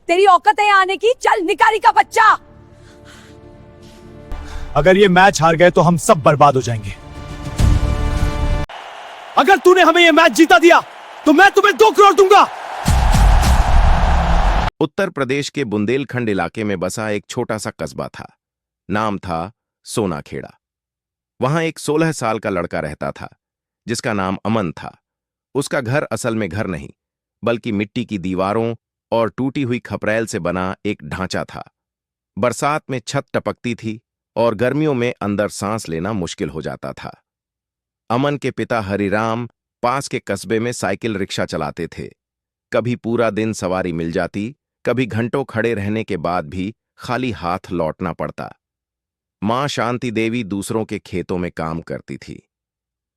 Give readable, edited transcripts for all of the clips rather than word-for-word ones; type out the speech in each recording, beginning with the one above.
तेरी औकात है यहाँ आने की? चल निकारी का बच्चा। अगर ये मैच हार गए तो हम सब बर्बाद हो जाएंगे। अगर तूने हमें ये मैच जीता दिया तो मैं तुम्हें 2 करोड़ दूंगा। उत्तर प्रदेश के बुंदेलखंड इलाके में बसा एक छोटा सा कस्बा था। नाम था सोनाखेड़ा। वहां एक 16 साल का लड़का रहता था जिसका नाम अमन था। उसका घर असल में घर नहीं बल्कि मिट्टी की दीवारों और टूटी हुई खपरेल से बना एक ढांचा था। बरसात में छत टपकती थी और गर्मियों में अंदर सांस लेना मुश्किल हो जाता था। अमन के पिता हरिराम पास के कस्बे में साइकिल रिक्शा चलाते थे। कभी पूरा दिन सवारी मिल जाती, कभी घंटों खड़े रहने के बाद भी खाली हाथ लौटना पड़ता। मां शांति देवी दूसरों के खेतों में काम करती थी।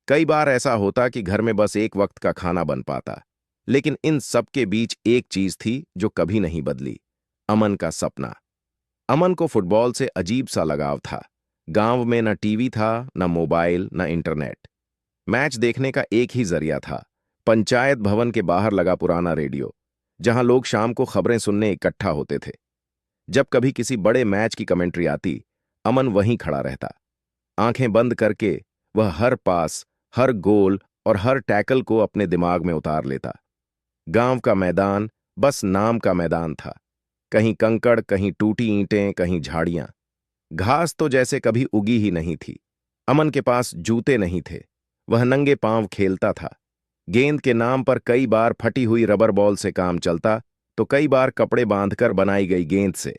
कई बार ऐसा होता कि घर में बस एक वक्त का खाना बन पाता, लेकिन इन सब के बीच एक चीज थी जो कभी नहीं बदली, अमन का सपना। अमन को फुटबॉल से अजीब सा लगाव था। गांव में न टीवी था, न मोबाइल, न इंटरनेट। मैच देखने का एक ही जरिया था, पंचायत भवन के बाहर लगा पुराना रेडियो, जहां लोग शाम को खबरें सुनने इकट्ठा होते थे। जब कभी किसी बड़े मैच की कमेंट्री आती, अमन वहीं खड़ा रहता। आंखें बंद करके वह हर पास, हर गोल और हर टैकल को अपने दिमाग में उतार लेता। गांव का मैदान बस नाम का मैदान था। कहीं कंकड़, कहीं टूटी ईंटें, कहीं झाड़ियां। घास तो जैसे कभी उगी ही नहीं थी। अमन के पास जूते नहीं थे, वह नंगे पांव खेलता था। गेंद के नाम पर कई बार फटी हुई रबर बॉल से काम चलता, तो कई बार कपड़े बांधकर बनाई गई गेंद से।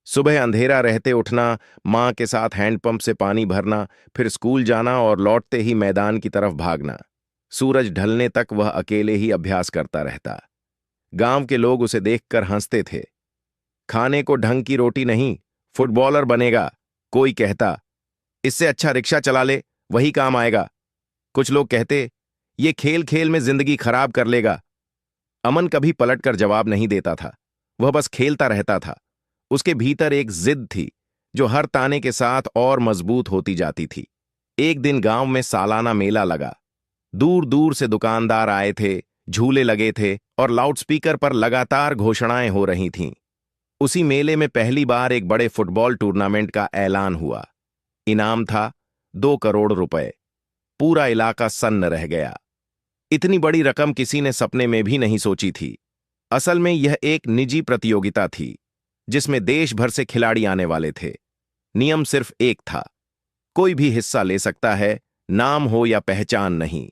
सुबह अंधेरा रहते उठना, मां के साथ हैंडपंप से पानी भरना, फिर स्कूल जाना और लौटते ही मैदान की तरफ भागना। सूरज ढलने तक वह अकेले ही अभ्यास करता रहता। गांव के लोग उसे देखकर हंसते थे। खाने को ढंग की रोटी नहीं, फुटबॉलर बनेगा, कोई कहता। इससे अच्छा रिक्शा चला ले, वही काम आएगा। कुछ लोग कहते, ये खेल खेल में जिंदगी खराब कर लेगा। अमन कभी पलटकर जवाब नहीं देता था, वह बस खेलता रहता था। उसके भीतर एक जिद थी जो हर ताने के साथ और मजबूत होती जाती थी। एक दिन गांव में सालाना मेला लगा। दूर दूर से दुकानदार आए थे, झूले लगे थे और लाउडस्पीकर पर लगातार घोषणाएं हो रही थीं। उसी मेले में पहली बार एक बड़े फुटबॉल टूर्नामेंट का ऐलान हुआ। इनाम था 2 करोड़ रुपए। पूरा इलाका सन्न रह गया। इतनी बड़ी रकम किसी ने सपने में भी नहीं सोची थी। असल में यह एक निजी प्रतियोगिता थी जिसमें देश भर से खिलाड़ी आने वाले थे। नियम सिर्फ एक था, कोई भी हिस्सा ले सकता है, नाम हो या पहचान नहीं।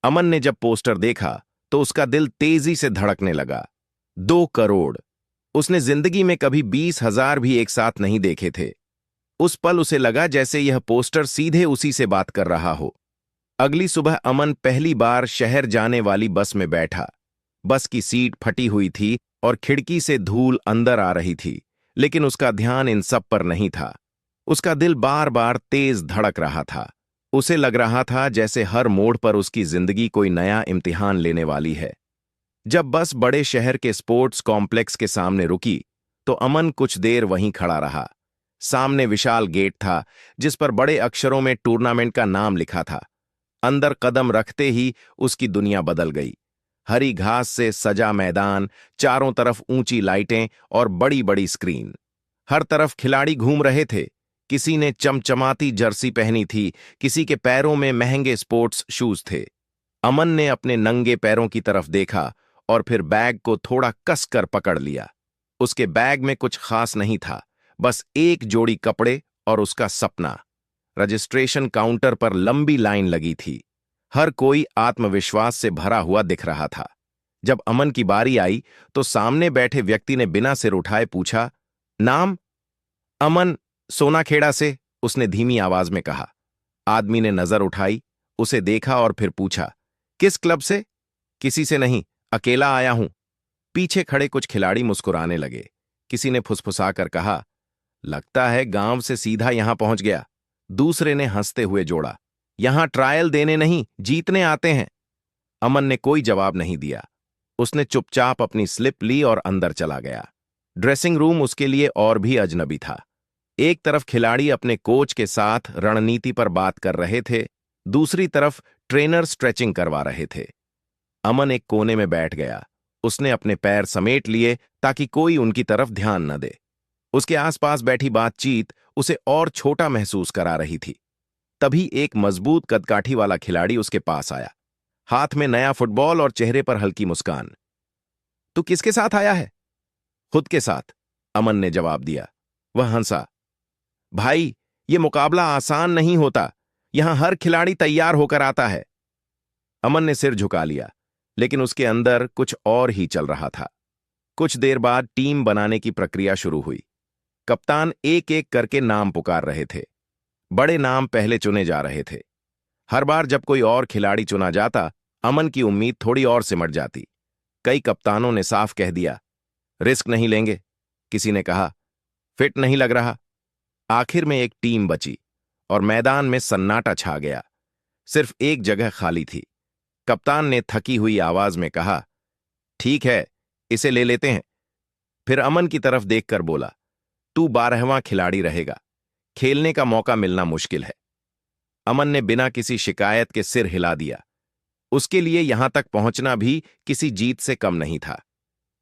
अमन ने जब पोस्टर देखा तो उसका दिल तेजी से धड़कने लगा। 2 करोड़। उसने जिंदगी में कभी 20,000 भी एक साथ नहीं देखे थे। उस पल उसे लगा जैसे यह पोस्टर सीधे उसी से बात कर रहा हो। अगली सुबह अमन पहली बार शहर जाने वाली बस में बैठा। बस की सीट फटी हुई थी और खिड़की से धूल अंदर आ रही थी, लेकिन उसका ध्यान इन सब पर नहीं था। उसका दिल बार बार तेज धड़क रहा था। उसे लग रहा था जैसे हर मोड़ पर उसकी जिंदगी कोई नया इम्तिहान लेने वाली है। जब बस बड़े शहर के स्पोर्ट्स कॉम्प्लेक्स के सामने रुकी तो अमन कुछ देर वहीं खड़ा रहा। सामने विशाल गेट था जिस पर बड़े अक्षरों में टूर्नामेंट का नाम लिखा था। अंदर कदम रखते ही उसकी दुनिया बदल गई। हरी घास से सजा मैदान, चारों तरफ ऊंची लाइटें और बड़ी बड़ी स्क्रीन। हर तरफ खिलाड़ी घूम रहे थे। किसी ने चमचमाती जर्सी पहनी थी, किसी के पैरों में महंगे स्पोर्ट्स शूज थे। अमन ने अपने नंगे पैरों की तरफ देखा और फिर बैग को थोड़ा कसकर पकड़ लिया। उसके बैग में कुछ खास नहीं था, बस एक जोड़ी कपड़े और उसका सपना। रजिस्ट्रेशन काउंटर पर लंबी लाइन लगी थी। हर कोई आत्मविश्वास से भरा हुआ दिख रहा था। जब अमन की बारी आई तो सामने बैठे व्यक्ति ने बिना सिर उठाए पूछा, नाम? अमन, सोनाखेड़ा से, उसने धीमी आवाज में कहा। आदमी ने नजर उठाई, उसे देखा और फिर पूछा, किस क्लब से? किसी से नहीं, अकेला आया हूं। पीछे खड़े कुछ खिलाड़ी मुस्कुराने लगे। किसी ने फुसफुसाकर कहा, लगता है गांव से सीधा यहां पहुंच गया। दूसरे ने हंसते हुए जोड़ा, यहां ट्रायल देने नहीं, जीतने आते हैं। अमन ने कोई जवाब नहीं दिया। उसने चुपचाप अपनी स्लिप ली और अंदर चला गया। ड्रेसिंग रूम उसके लिए और भी अजनबी था। एक तरफ खिलाड़ी अपने कोच के साथ रणनीति पर बात कर रहे थे, दूसरी तरफ ट्रेनर स्ट्रेचिंग करवा रहे थे। अमन एक कोने में बैठ गया। उसने अपने पैर समेट लिए ताकि कोई उनकी तरफ ध्यान न दे। उसके आसपास बैठी बातचीत उसे और छोटा महसूस करा रही थी। तभी एक मजबूत कदकाठी वाला खिलाड़ी उसके पास आया, हाथ में नया फुटबॉल और चेहरे पर हल्की मुस्कान। तू किसके साथ आया है? खुद के साथ, अमन ने जवाब दिया। वह हंसा। भाई, ये मुकाबला आसान नहीं होता। यहां हर खिलाड़ी तैयार होकर आता है। अमन ने सिर झुका लिया, लेकिन उसके अंदर कुछ और ही चल रहा था। कुछ देर बाद टीम बनाने की प्रक्रिया शुरू हुई। कप्तान एक एक करके नाम पुकार रहे थे। बड़े नाम पहले चुने जा रहे थे। हर बार जब कोई और खिलाड़ी चुना जाता, अमन की उम्मीद थोड़ी और सिमट जाती। कई कप्तानों ने साफ कह दिया, रिस्क नहीं लेंगे। किसी ने कहा, फिट नहीं लग रहा। आखिर में एक टीम बची और मैदान में सन्नाटा छा गया। सिर्फ एक जगह खाली थी। कप्तान ने थकी हुई आवाज में कहा, ठीक है, इसे ले लेते हैं। फिर अमन की तरफ देखकर बोला, तू 12वां खिलाड़ी रहेगा। खेलने का मौका मिलना मुश्किल है। अमन ने बिना किसी शिकायत के सिर हिला दिया। उसके लिए यहां तक पहुंचना भी किसी जीत से कम नहीं था।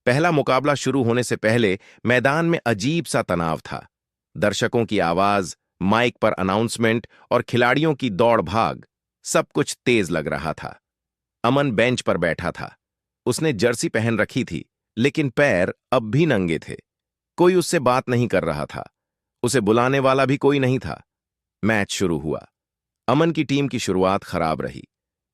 पहला मुकाबला शुरू होने से पहले मैदान में अजीब सा तनाव था। दर्शकों की आवाज, माइक पर अनाउंसमेंट और खिलाड़ियों की दौड़ भाग, सब कुछ तेज लग रहा था। अमन बेंच पर बैठा था। उसने जर्सी पहन रखी थी, लेकिन पैर अब भी नंगे थे। कोई उससे बात नहीं कर रहा था। उसे बुलाने वाला भी कोई नहीं था। मैच शुरू हुआ। अमन की टीम की शुरुआत खराब रही।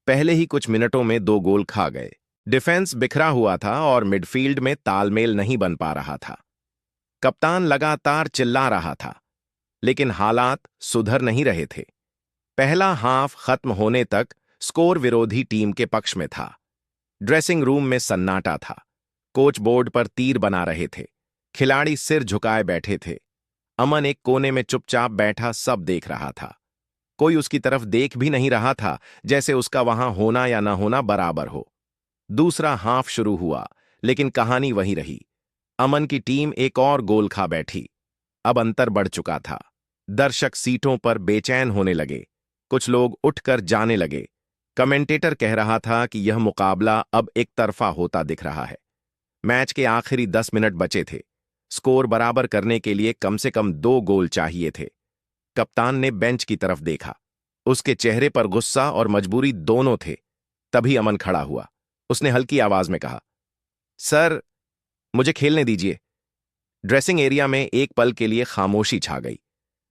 पहले ही कुछ मिनटों में 2 गोल खा गए। डिफेंस बिखरा हुआ था और मिडफील्ड में तालमेल नहीं बन पा रहा था। कप्तान लगातार चिल्ला रहा था, लेकिन हालात सुधर नहीं रहे थे। पहला हाफ खत्म होने तक स्कोर विरोधी टीम के पक्ष में था। ड्रेसिंग रूम में सन्नाटा था। कोच बोर्ड पर तीर बना रहे थे। खिलाड़ी सिर झुकाए बैठे थे। अमन एक कोने में चुपचाप बैठा सब देख रहा था। कोई उसकी तरफ देख भी नहीं रहा था, जैसे उसका वहां होना या न होना बराबर हो। दूसरा हाफ शुरू हुआ, लेकिन कहानी वही रही। अमन की टीम एक और गोल खा बैठी। अब अंतर बढ़ चुका था। दर्शक सीटों पर बेचैन होने लगे। कुछ लोग उठकर जाने लगे। कमेंटेटर कह रहा था कि यह मुकाबला अब एक तरफा होता दिख रहा है। मैच के आखिरी 10 मिनट बचे थे। स्कोर बराबर करने के लिए कम से कम 2 गोल चाहिए थे। कप्तान ने बेंच की तरफ देखा। उसके चेहरे पर गुस्सा और मजबूरी दोनों थे। तभी अमन खड़ा हुआ। उसने हल्की आवाज में कहा, सर, मुझे खेलने दीजिए। ड्रेसिंग एरिया में एक पल के लिए खामोशी छा गई।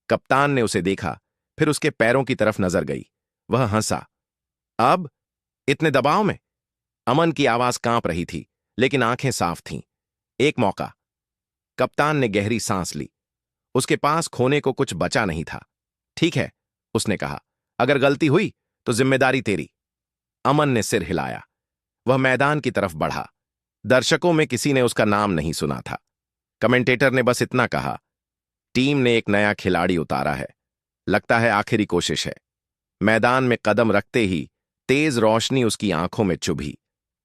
कप्तान ने उसे देखा, फिर उसके पैरों की तरफ नजर गई। वह हंसा। अब इतने दबाव में? अमन की आवाज कांप रही थी, लेकिन आंखें साफ थीं। एक मौका। कप्तान ने गहरी सांस ली। उसके पास खोने को कुछ बचा नहीं था। ठीक है, उसने कहा, अगर गलती हुई तो जिम्मेदारी तेरी। अमन ने सिर हिलाया। वह मैदान की तरफ बढ़ा। दर्शकों में किसी ने उसका नाम नहीं सुना था। कमेंटेटर ने बस इतना कहा, टीम ने एक नया खिलाड़ी उतारा है। लगता है आखिरी कोशिश है। मैदान में कदम रखते ही तेज रोशनी उसकी आंखों में चुभी।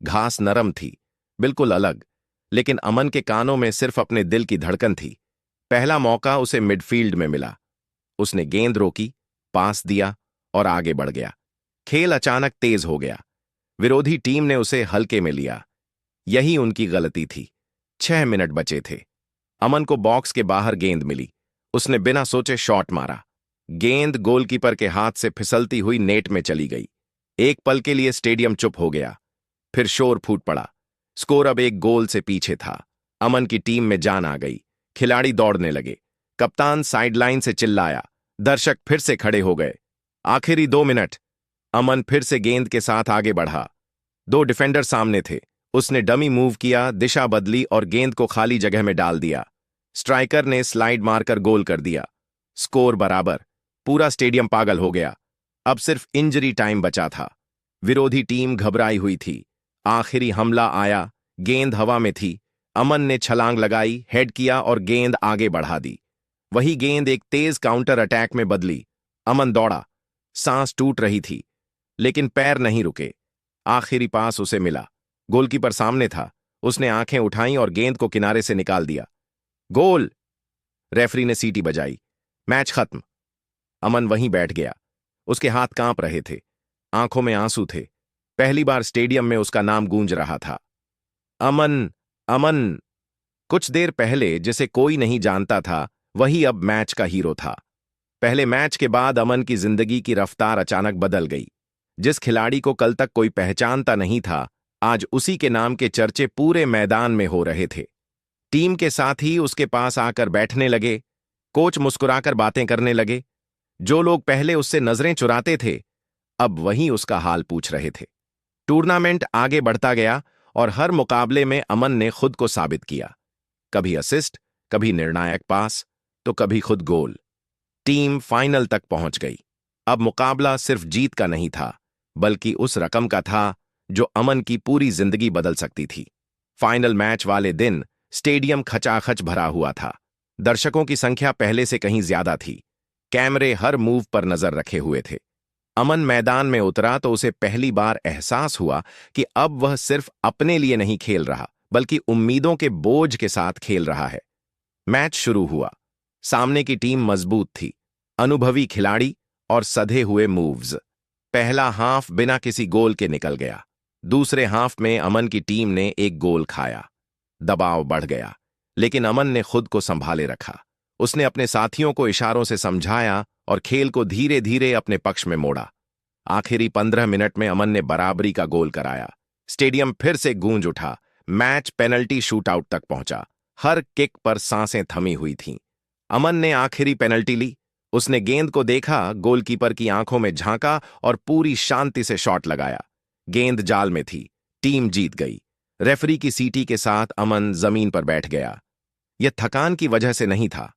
घास नरम थी, बिल्कुल अलग, लेकिन अमन के कानों में सिर्फ अपने दिल की धड़कन थी। पहला मौका उसे मिडफील्ड में मिला। उसने गेंद रोकी, पास दिया और आगे बढ़ गया। खेल अचानक तेज हो गया। विरोधी टीम ने उसे हल्के में लिया। यही उनकी गलती थी। 6 मिनट बचे थे। अमन को बॉक्स के बाहर गेंद मिली। उसने बिना सोचे शॉट मारा। गेंद गोलकीपर के हाथ से फिसलती हुई नेट में चली गई। एक पल के लिए स्टेडियम चुप हो गया। फिर शोर फूट पड़ा। स्कोर अब 1 गोल से पीछे था। अमन की टीम में जान आ गई। खिलाड़ी दौड़ने लगे। कप्तान साइडलाइन से चिल्लाया। दर्शक फिर से खड़े हो गए। आखिरी 2 मिनट। अमन फिर से गेंद के साथ आगे बढ़ा। 2 डिफेंडर सामने थे। उसने डमी मूव किया, दिशा बदली और गेंद को खाली जगह में डाल दिया। स्ट्राइकर ने स्लाइड मारकर गोल कर दिया। स्कोर बराबर। पूरा स्टेडियम पागल हो गया। अब सिर्फ इंजरी टाइम बचा था। विरोधी टीम घबराई हुई थी। आखिरी हमला आया। गेंद हवा में थी। अमन ने छलांग लगाई, हेड किया और गेंद आगे बढ़ा दी। वही गेंद एक तेज काउंटर अटैक में बदली। अमन दौड़ा। सांस टूट रही थी, लेकिन पैर नहीं रुके। आखिरी पास उसे मिला। गोलकीपर सामने था। उसने आंखें उठाईं और गेंद को किनारे से निकाल दिया। गोल! रेफरी ने सीटी बजाई। मैच खत्म। अमन वहीं बैठ गया। उसके हाथ कांप रहे थे। आंखों में आंसू थे। पहली बार स्टेडियम में उसका नाम गूंज रहा था। अमन, अमन। कुछ देर पहले जिसे कोई नहीं जानता था, वही अब मैच का हीरो था। पहले मैच के बाद अमन की जिंदगी की रफ्तार अचानक बदल गई। जिस खिलाड़ी को कल तक कोई पहचानता नहीं था, आज उसी के नाम के चर्चे पूरे मैदान में हो रहे थे। टीम के साथ ही उसके पास आकर बैठने लगे, कोच मुस्कुराकर बातें करने लगे। जो लोग पहले उससे नजरें चुराते थे, अब वही उसका हाल पूछ रहे थे। टूर्नामेंट आगे बढ़ता गया और हर मुकाबले में अमन ने खुद को साबित किया। कभी असिस्ट, कभी निर्णायक पास, तो कभी खुद गोल। टीम फाइनल तक पहुंच गई। अब मुकाबला सिर्फ जीत का नहीं था, बल्कि उस रकम का था जो अमन की पूरी जिंदगी बदल सकती थी। फाइनल मैच वाले दिन स्टेडियम खचाखच भरा हुआ था। दर्शकों की संख्या पहले से कहीं ज्यादा थी। कैमरे हर मूव पर नजर रखे हुए थे। अमन मैदान में उतरा तो उसे पहली बार एहसास हुआ कि अब वह सिर्फ अपने लिए नहीं खेल रहा, बल्कि उम्मीदों के बोझ के साथ खेल रहा है। मैच शुरू हुआ। सामने की टीम मजबूत थी, अनुभवी खिलाड़ी और सधे हुए मूव्स। पहला हाफ बिना किसी गोल के निकल गया। दूसरे हाफ में अमन की टीम ने एक गोल खाया। दबाव बढ़ गया, लेकिन अमन ने खुद को संभाले रखा। उसने अपने साथियों को इशारों से समझाया और खेल को धीरे धीरे अपने पक्ष में मोड़ा। आखिरी 15 मिनट में अमन ने बराबरी का गोल कराया। स्टेडियम फिर से गूंज उठा। मैच पेनल्टी शूटआउट तक पहुंचा। हर किक पर सांसें थमी हुई थीं। अमन ने आखिरी पेनल्टी ली। उसने गेंद को देखा, गोलकीपर की आंखों में झांका और पूरी शांति से शॉट लगाया। गेंद जाल में थी। टीम जीत गई। रेफरी की सीटी के साथ अमन जमीन पर बैठ गया। यह थकान की वजह से नहीं था,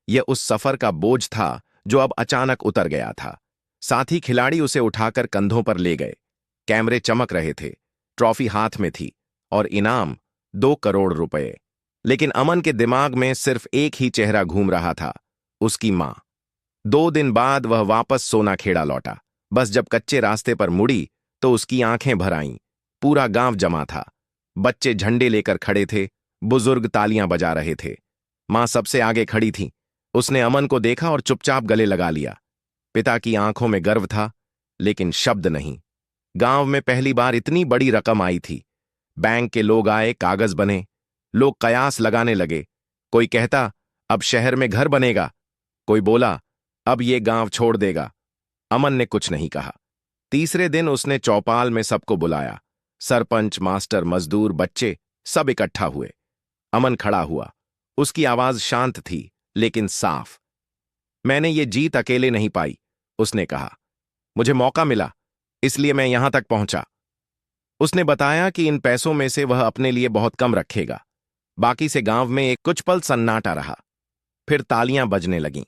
यह उस सफर का बोझ था जो अब अचानक उतर गया था। साथी खिलाड़ी उसे उठाकर कंधों पर ले गए। कैमरे चमक रहे थे। ट्रॉफी हाथ में थी और इनाम 2 करोड़ रुपए। लेकिन अमन के दिमाग में सिर्फ एक ही चेहरा घूम रहा था, उसकी मां। 2 दिन बाद वह वापस सोनाखेड़ा लौटा। बस जब कच्चे रास्ते पर मुड़ी तो उसकी आंखें भर आईं। पूरा गांव जमा था। बच्चे झंडे लेकर खड़े थे, बुजुर्ग तालियां बजा रहे थे। मां सबसे आगे खड़ी थी। उसने अमन को देखा और चुपचाप गले लगा लिया। पिता की आंखों में गर्व था, लेकिन शब्द नहीं। गांव में पहली बार इतनी बड़ी रकम आई थी। बैंक के लोग आए, कागज बने। लोग कयास लगाने लगे। कोई कहता, अब शहर में घर बनेगा। कोई बोला, अब ये गांव छोड़ देगा। अमन ने कुछ नहीं कहा। तीसरे दिन उसने चौपाल में सबको बुलाया। सरपंच, मास्टर, मजदूर, बच्चे सब इकट्ठा हुए। अमन खड़ा हुआ। उसकी आवाज शांत थी, लेकिन साफ। मैंने ये जीत अकेले नहीं पाई, उसने कहा। मुझे मौका मिला, इसलिए मैं यहां तक पहुंचा। उसने बताया कि इन पैसों में से वह अपने लिए बहुत कम रखेगा। बाकी से गांव में एक कुछ पल सन्नाटा रहा। फिर तालियां बजने लगीं।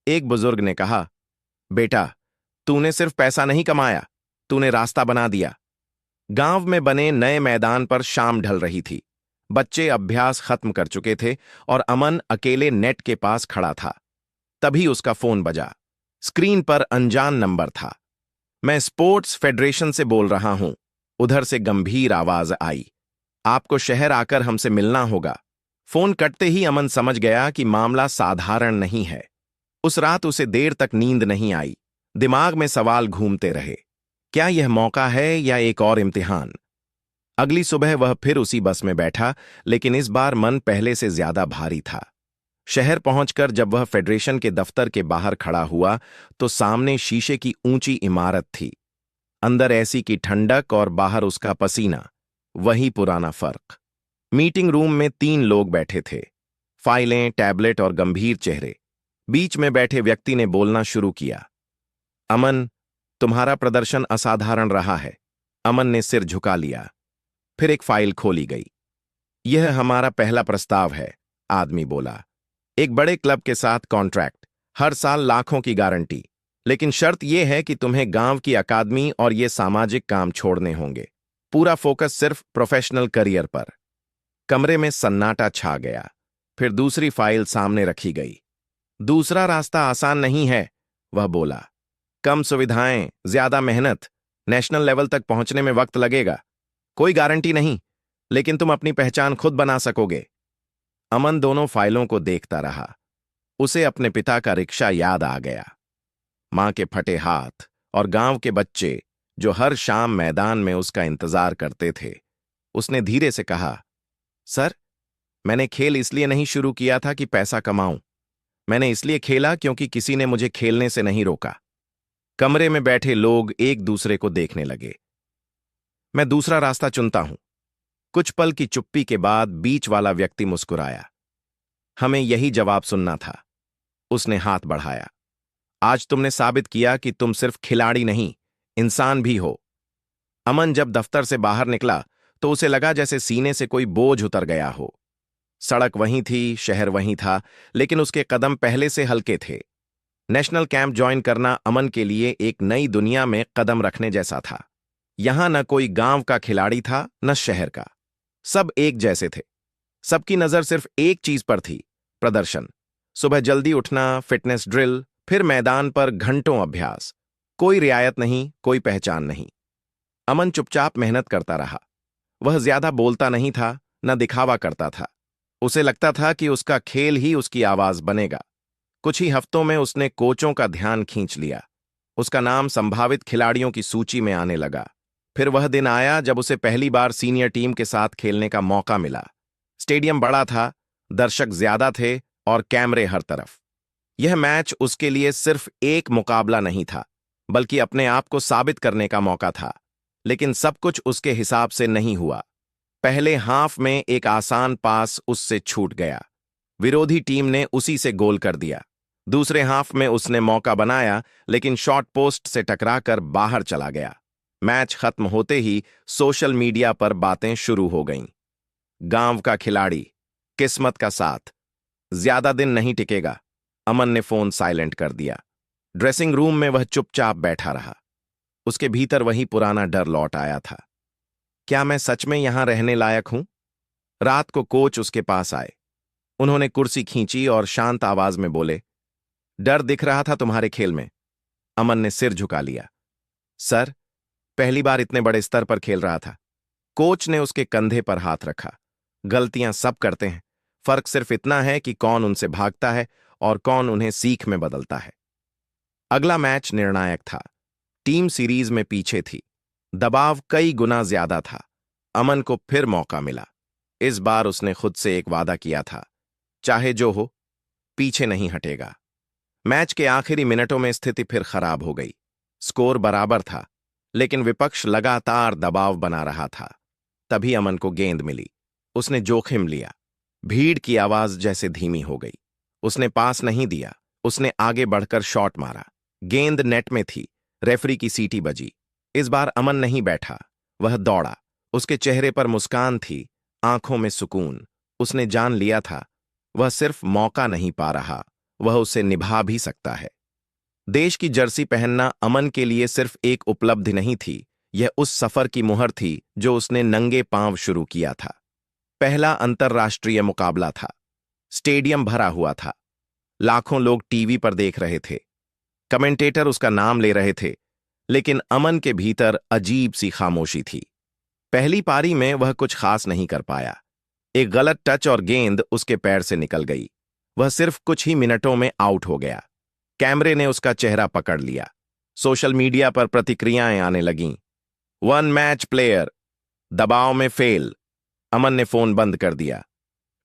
एक बुजुर्ग ने कहा, बेटा, तूने सिर्फ पैसा नहीं कमाया, तूने रास्ता बना दिया। गांव में बने नए मैदान पर शाम ढल रही थी। बच्चे अभ्यास खत्म कर चुके थे और अमन अकेले नेट के पास खड़ा था। तभी उसका फोन बजा। स्क्रीन पर अनजान नंबर था। मैं स्पोर्ट्स फेडरेशन से बोल रहा हूं, उधर से गंभीर आवाज आई। आपको शहर आकर हमसे मिलना होगा। फोन कटते ही अमन समझ गया कि मामला साधारण नहीं है। उस रात उसे देर तक नींद नहीं आई। दिमाग में सवाल घूमते रहे। क्या यह मौका है या एक और इम्तिहान? अगली सुबह वह फिर उसी बस में बैठा, लेकिन इस बार मन पहले से ज्यादा भारी था। शहर पहुंचकर जब वह फेडरेशन के दफ्तर के बाहर खड़ा हुआ तो सामने शीशे की ऊंची इमारत थी। अंदर ऐसी की ठंडक और बाहर उसका पसीना। वही पुराना फर्क। मीटिंग रूम में 3 लोग बैठे थे। फाइलें, टैबलेट और गंभीर चेहरे। बीच में बैठे व्यक्ति ने बोलना शुरू किया। अमन, तुम्हारा प्रदर्शन असाधारण रहा है। अमन ने सिर झुका लिया। फिर एक फाइल खोली गई। यह हमारा पहला प्रस्ताव है, आदमी बोला। एक बड़े क्लब के साथ कॉन्ट्रैक्ट, हर साल लाखों की गारंटी। लेकिन शर्त यह है कि तुम्हें गांव की अकादमी और ये सामाजिक काम छोड़ने होंगे। पूरा फोकस सिर्फ प्रोफेशनल करियर पर। कमरे में सन्नाटा छा गया। फिर दूसरी फाइल सामने रखी गई। दूसरा रास्ता आसान नहीं है, वह बोला। कम सुविधाएं, ज्यादा मेहनत, नेशनल लेवल तक पहुंचने में वक्त लगेगा। कोई गारंटी नहीं, लेकिन तुम अपनी पहचान खुद बना सकोगे। अमन दोनों फाइलों को देखता रहा। उसे अपने पिता का रिक्शा याद आ गया। मां के फटे हाथ और गांव के बच्चे जो हर शाम मैदान में उसका इंतजार करते थे। उसने धीरे से कहा, सर, मैंने खेल इसलिए नहीं शुरू किया था कि पैसा कमाऊं। मैंने इसलिए खेला क्योंकि किसी ने मुझे खेलने से नहीं रोका। कमरे में बैठे लोग एक दूसरे को देखने लगे। मैं दूसरा रास्ता चुनता हूं। कुछ पल की चुप्पी के बाद बीच वाला व्यक्ति मुस्कुराया। हमें यही जवाब सुनना था। उसने हाथ बढ़ाया। आज तुमने साबित किया कि तुम सिर्फ खिलाड़ी नहीं, इंसान भी हो। अमन जब दफ्तर से बाहर निकला तो उसे लगा जैसे सीने से कोई बोझ उतर गया हो। सड़क वहीं थी, शहर वहीं था, लेकिन उसके कदम पहले से हल्के थे। नेशनल कैंप ज्वाइन करना अमन के लिए एक नई दुनिया में कदम रखने जैसा था। यहां न कोई गांव का खिलाड़ी था, न शहर का। सब एक जैसे थे। सबकी नजर सिर्फ एक चीज पर थी, प्रदर्शन। सुबह जल्दी उठना, फिटनेस ड्रिल, फिर मैदान पर घंटों अभ्यास। कोई रियायत नहीं, कोई पहचान नहीं। अमन चुपचाप मेहनत करता रहा। वह ज्यादा बोलता नहीं था, न दिखावा करता था। उसे लगता था कि उसका खेल ही उसकी आवाज बनेगा। कुछ ही हफ्तों में उसने कोचों का ध्यान खींच लिया। उसका नाम संभावित खिलाड़ियों की सूची में आने लगा। फिर वह दिन आया जब उसे पहली बार सीनियर टीम के साथ खेलने का मौका मिला। स्टेडियम बड़ा था, दर्शक ज्यादा थे और कैमरे हर तरफ। यह मैच उसके लिए सिर्फ एक मुकाबला नहीं था, बल्कि अपने आप को साबित करने का मौका था। लेकिन सब कुछ उसके हिसाब से नहीं हुआ। पहले हाफ में एक आसान पास उससे छूट गया। विरोधी टीम ने उसी से गोल कर दिया। दूसरे हाफ में उसने मौका बनाया, लेकिन शॉर्ट पोस्ट से टकराकर बाहर चला गया। मैच खत्म होते ही सोशल मीडिया पर बातें शुरू हो गईं। गांव का खिलाड़ी, किस्मत का साथ, ज्यादा दिन नहीं टिकेगा। अमन ने फोन साइलेंट कर दिया। ड्रेसिंग रूम में वह चुपचाप बैठा रहा। उसके भीतर वही पुराना डर लौट आया था। क्या मैं सच में यहां रहने लायक हूं? रात को कोच उसके पास आए। उन्होंने कुर्सी खींची और शांत आवाज में बोले, डर दिख रहा था तुम्हारे खेल में। अमन ने सिर झुका लिया। सर, पहली बार इतने बड़े स्तर पर खेल रहा था। कोच ने उसके कंधे पर हाथ रखा। गलतियां सब करते हैं, फर्क सिर्फ इतना है कि कौन उनसे भागता है और कौन उन्हें सीख में बदलता है। अगला मैच निर्णायक था। टीम सीरीज में पीछे थी। दबाव कई गुना ज्यादा था। अमन को फिर मौका मिला। इस बार उसने खुद से एक वादा किया था, चाहे जो हो, पीछे नहीं हटेगा। मैच के आखिरी मिनटों में स्थिति फिर खराब हो गई। स्कोर बराबर था, लेकिन विपक्ष लगातार दबाव बना रहा था। तभी अमन को गेंद मिली। उसने जोखिम लिया। भीड़ की आवाज जैसे धीमी हो गई। उसने पास नहीं दिया, उसने आगे बढ़कर शॉट मारा। गेंद नेट में थी। रेफरी की सीटी बजी। इस बार अमन नहीं बैठा, वह दौड़ा। उसके चेहरे पर मुस्कान थी, आंखों में सुकून। उसने जान लिया था, वह सिर्फ मौका नहीं पा रहा, वह उसे निभा भी सकता है। देश की जर्सी पहनना अमन के लिए सिर्फ एक उपलब्धि नहीं थी, यह उस सफर की मुहर थी जो उसने नंगे पांव शुरू किया था। पहला अंतर्राष्ट्रीय मुकाबला था। स्टेडियम भरा हुआ था। लाखों लोग टीवी पर देख रहे थे। कमेंटेटर उसका नाम ले रहे थे, लेकिन अमन के भीतर अजीब सी खामोशी थी। पहली पारी में वह कुछ खास नहीं कर पाया। एक गलत टच और गेंद उसके पैर से निकल गई। वह सिर्फ कुछ ही मिनटों में आउट हो गया। कैमरे ने उसका चेहरा पकड़ लिया। सोशल मीडिया पर प्रतिक्रियाएं आने लगीं। वन मैच प्लेयर, दबाव में फेल। अमन ने फोन बंद कर दिया।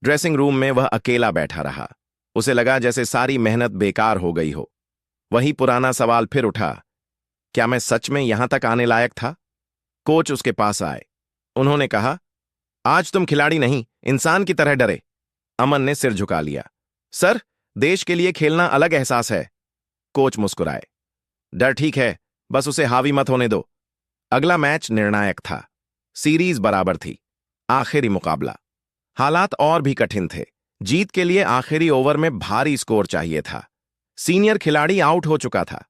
ड्रेसिंग रूम में वह अकेला बैठा रहा। उसे लगा जैसे सारी मेहनत बेकार हो गई हो। वही पुराना सवाल फिर उठा, क्या मैं सच में यहां तक आने लायक था? कोच उसके पास आए। उन्होंने कहा, आज तुम खिलाड़ी नहीं, इंसान की तरह डरे। अमन ने सिर झुका लिया। सर, देश के लिए खेलना अलग एहसास है। कोच मुस्कुराए। डर ठीक है, बस उसे हावी मत होने दो। अगला मैच निर्णायक था। सीरीज बराबर थी। आखिरी मुकाबला। हालात और भी कठिन थे। जीत के लिए आखिरी ओवर में भारी स्कोर चाहिए था। सीनियर खिलाड़ी आउट हो चुका था।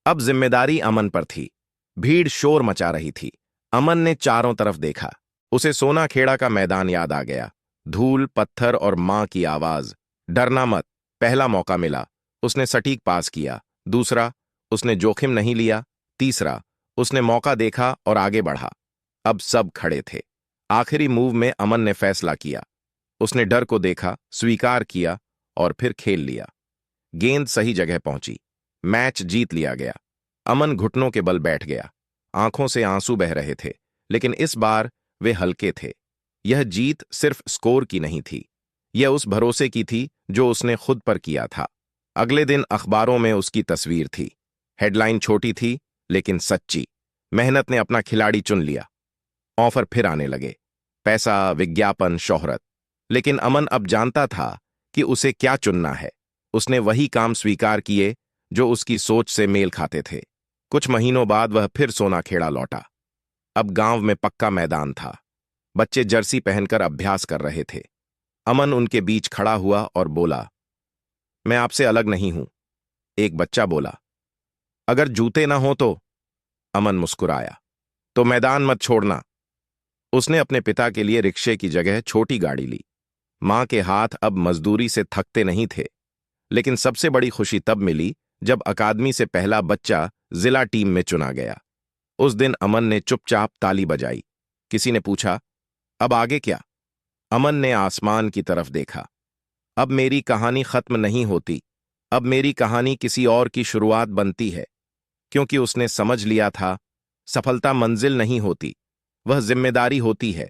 अब जिम्मेदारी अमन पर थी। भीड़ शोर मचा रही थी। अमन ने चारों तरफ देखा। उसे सोनाखेड़ा का मैदान याद आ गया। धूल, पत्थर और मां की आवाज, डरना मत। पहला मौका मिला, उसने सटीक पास किया। दूसरा, उसने जोखिम नहीं लिया। तीसरा, उसने मौका देखा और आगे बढ़ा। अब सब खड़े थे। आखिरी मूव में अमन ने फैसला किया। उसने डर को देखा, स्वीकार किया और फिर खेल लिया। गेंद सही जगह पहुंची। मैच जीत लिया गया। अमन घुटनों के बल बैठ गया। आंखों से आंसू बह रहे थे, लेकिन इस बार वे हल्के थे। यह जीत सिर्फ स्कोर की नहीं थी, यह उस भरोसे की थी जो उसने खुद पर किया था। अगले दिन अखबारों में उसकी तस्वीर थी। हेडलाइन छोटी थी लेकिन सच्ची। मेहनत ने अपना खिलाड़ी चुन लिया। ऑफर फिर आने लगे, पैसा, विज्ञापन, शोहरत। लेकिन अमन अब जानता था कि उसे क्या चुनना है। उसने वही काम स्वीकार किए जो उसकी सोच से मेल खाते थे। कुछ महीनों बाद वह फिर सोनाखेड़ा लौटा। अब गांव में पक्का मैदान था। बच्चे जर्सी पहनकर अभ्यास कर रहे थे। अमन उनके बीच खड़ा हुआ और बोला, मैं आपसे अलग नहीं हूं। एक बच्चा बोला, अगर जूते ना हो तो? अमन मुस्कुराया, तो मैदान मत छोड़ना। उसने अपने पिता के लिए रिक्शे की जगह छोटी गाड़ी ली। मां के हाथ अब मजदूरी से थकते नहीं थे। लेकिन सबसे बड़ी खुशी तब मिली जब अकादमी से पहला बच्चा जिला टीम में चुना गया। उस दिन अमन ने चुपचाप ताली बजाई। किसी ने पूछा, अब आगे क्या? अमन ने आसमान की तरफ देखा। अब मेरी कहानी खत्म नहीं होती, अब मेरी कहानी किसी और की शुरुआत बनती है। क्योंकि उसने समझ लिया था, सफलता मंजिल नहीं होती, वह जिम्मेदारी होती है।